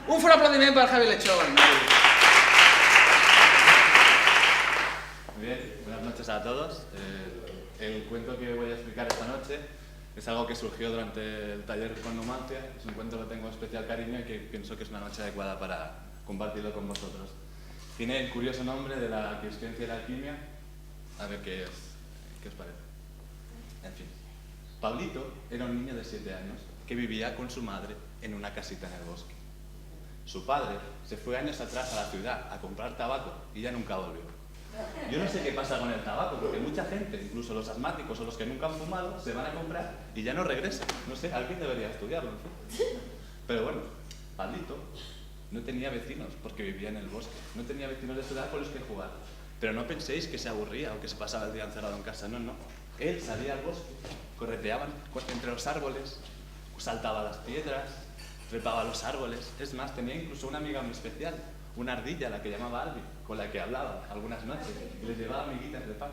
Un fuerte aplaudiment per Javi Lechón. Muy bien, buenas noches a todos. El cuento que voy a explicar esta noche es algo que surgió durante el taller con Numancia. Es un cuento que tengo especial cariño y que pienso que es una noche adecuada para compartirlo con vosotros. Tiene el curioso nombre de la quiescencia y la alquimia. A ver qué os parece. En fin, Pablito era un niño de 7 años que vivía con su madre en una casita en el bosque. Su padre se fue años atrás a la ciudad a comprar tabaco y ya nunca volvió. Yo no sé qué pasa con el tabaco, porque mucha gente, incluso los asmáticos o los que nunca han fumado, se van a comprar y ya no regresan. No sé, alguien debería estudiarlo, en fin. Pero bueno, Pablito no tenía vecinos porque vivía en el bosque. No tenía vecinos de su edad con los que jugar. Pero no penséis que se aburría o que se pasaba el día encerrado en casa, no, no. Él salía al bosque, correteaba entre los árboles, saltaba las piedras, trepaba los árboles. Es más, tenía incluso una amiga muy especial, una ardilla, la que llamaba Albi, con la que hablaba algunas noches y le llevaba amiguitas de pan.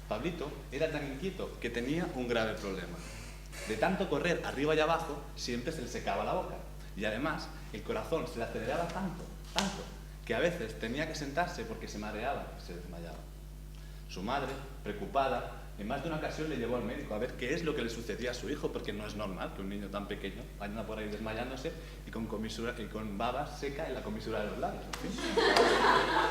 Pablito era tan inquieto que tenía un grave problema. De tanto correr arriba y abajo, siempre se le secaba la boca. Y además, el corazón se le aceleraba tanto, que a veces tenía que sentarse porque se mareaba y se desmayaba. Su madre, preocupada, en más de una ocasión le llevó al médico a ver qué es lo que le sucedía a su hijo, porque no es normal que un niño tan pequeño vaya por ahí desmayándose y con baba seca en la comisura de los labios. En fin.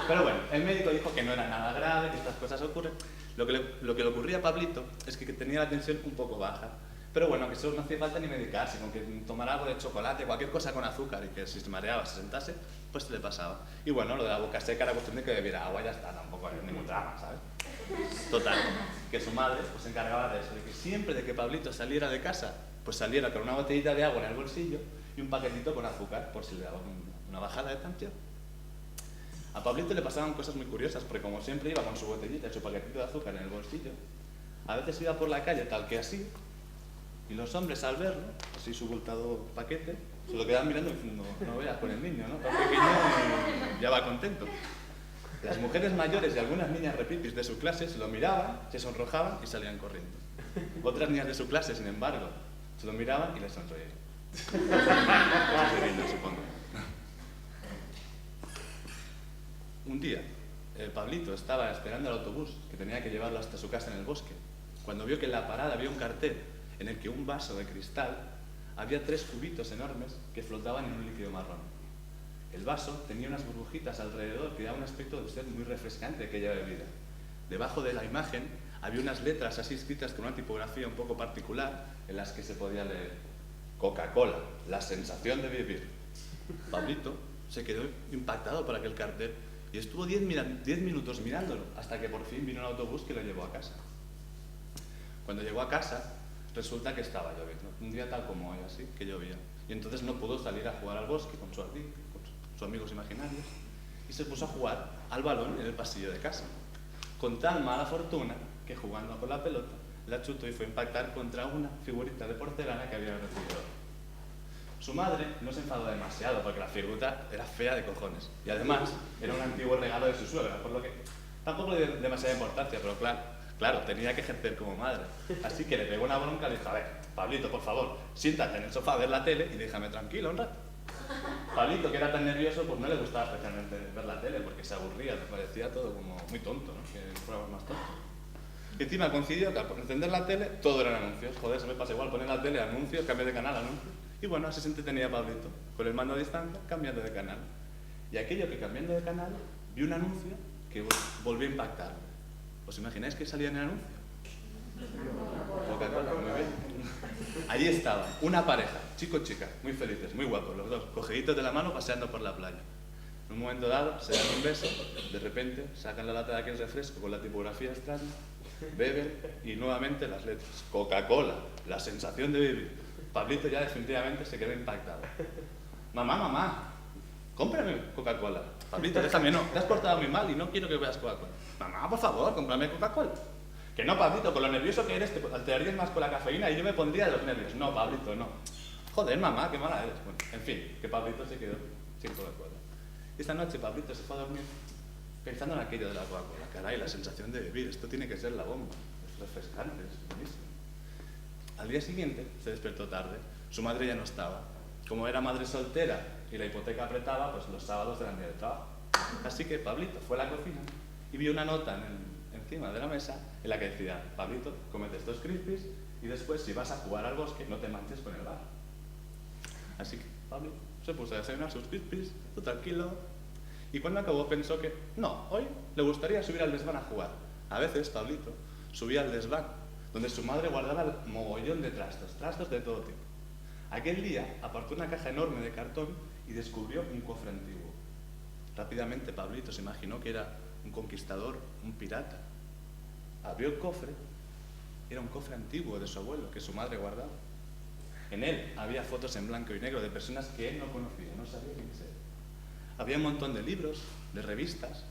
Pero bueno, el médico dijo que no era nada grave, que estas cosas ocurren. Lo que le ocurría a Pablito es que tenía la tensión un poco baja. Pero bueno, que eso no hacía falta ni medicarse, con que tomara algo de chocolate, cualquier cosa con azúcar y que si se mareaba, se sentase, pues se le pasaba. Y bueno, lo de la boca seca era cuestión de que bebiera agua y ya está, tampoco hay ningún drama, ¿sabes? Total, que su madre pues, se encargaba de eso, de que siempre de que Pablito saliera de casa, pues saliera con una botellita de agua en el bolsillo y un paquetito con azúcar, por si le daba una bajada de tensión. A Pablito le pasaban cosas muy curiosas, porque como siempre iba con su botellita y su paquetito de azúcar en el bolsillo, a veces iba por la calle tal que así, y los hombres al verlo, así su bultado paquete, se lo quedaban mirando diciendo, no veas con el niño, ¿no? Tan pequeño ya va contento. Las mujeres mayores y algunas niñas repipis de su clase se lo miraban, se sonrojaban y salían corriendo. Otras niñas de su clase, sin embargo, se lo miraban y les sonreían. Supongo. Un día, Pablito estaba esperando el autobús que tenía que llevarlo hasta su casa en el bosque, cuando vio que en la parada había un cartel en el que un vaso de cristal había 3 cubitos enormes que flotaban en un líquido marrón. El vaso tenía unas burbujitas alrededor que daban un aspecto de ser muy refrescante aquella bebida. Debajo de la imagen había unas letras así escritas con una tipografía un poco particular en las que se podía leer Coca-Cola, la sensación de vivir. Pablito se quedó impactado por aquel cartel y estuvo 10 minutos mirándolo hasta que por fin vino un autobús que lo llevó a casa. Cuando llegó a casa, resulta que estaba lloviendo, un día tal como hoy, así, que llovía. Y entonces no pudo salir a jugar al bosque con sus amigos imaginarios y se puso a jugar al balón en el pasillo de casa. Con tan mala fortuna que jugando con la pelota, la chutó y fue a impactar contra una figurita de porcelana que había recibido. Su madre no se enfadó demasiado porque la figurita era fea de cojones y además era un antiguo regalo de su suegra, por lo que tampoco le dio demasiada importancia, pero claro, tenía que ejercer como madre. Así que le pegó una bronca y le dijo, a ver, Pablito, por favor, siéntate en el sofá a ver la tele y déjame tranquilo un rato. Pablito, que era tan nervioso, pues no le gustaba especialmente ver la tele porque se aburría, le parecía todo como muy tonto, ¿no? Que fuéramos más tontos. Y encima coincidió que al encender la tele todo eran anuncios. Joder, se me pasa igual, poner la tele, anuncios, cambiar de canal, anuncios. Y bueno, así se entretenía Pablito, con el mando a distancia, cambiando de canal. Y aquello que cambiando de canal, vio un anuncio que volvió a impactar. ¿Os imagináis que salía en el anuncio? Coca-Cola, muy bien. Allí estaba, una pareja, chico-chica, muy felices, muy guapos, los dos, cogiditos de la mano paseando por la playa. En un momento dado, se dan un beso, de repente sacan la lata de aquel refresco con la tipografía extraña, beben y nuevamente las letras. Coca-Cola, la sensación de vivir. Pablito ya definitivamente se quedó impactado. Mamá, cómprame Coca-Cola. Pablito, déjame, no, te has portado muy mal y no quiero que veas Coca-Cola. Mamá, por favor, cómprame Coca-Cola. Que no, Pablito, con lo nervioso que eres, te alterarías más con la cafeína y yo me pondría de los nervios. No, Pablito, no. Joder, mamá, qué mala eres. Bueno, en fin, que Pablito se quedó sin Coca-Cola. Esta noche Pablito se fue a dormir pensando en aquello de la Coca-Cola. Caray, la sensación de vivir, esto tiene que ser la bomba. Es refrescante, es buenísimo. Al día siguiente se despertó tarde. Su madre ya no estaba. Como era madre soltera y la hipoteca apretaba, pues los sábados eran día de trabajo. Así que Pablito fue a la cocina y vio una nota encima de la mesa en la que decía: Pablito, cómete estos crispies y después, si vas a jugar al bosque, no te manches con el bar. Así que Pablito se puso a desayunar sus crispies, todo tranquilo, y cuando acabó pensó que no, hoy le gustaría subir al desván a jugar. A veces Pablito subía al desván, donde su madre guardaba el mogollón de trastos de todo tipo. Aquel día apartó una caja enorme de cartón y descubrió un cofre antiguo. Rápidamente Pablito se imaginó que era un conquistador, un pirata. Abrió el cofre, era un cofre antiguo de su abuelo que su madre guardaba. En él había fotos en blanco y negro de personas que él no conocía, no sabía quiénes eran. Había un montón de libros, de revistas,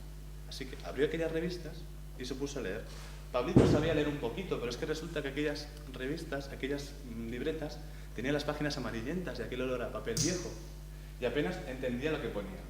así que abrió aquellas revistas y se puso a leer. Pablito sabía leer un poquito, pero es que resulta que aquellas revistas, aquellas libretas, tenían las páginas amarillentas y aquel olor a papel viejo, y apenas entendía lo que ponía.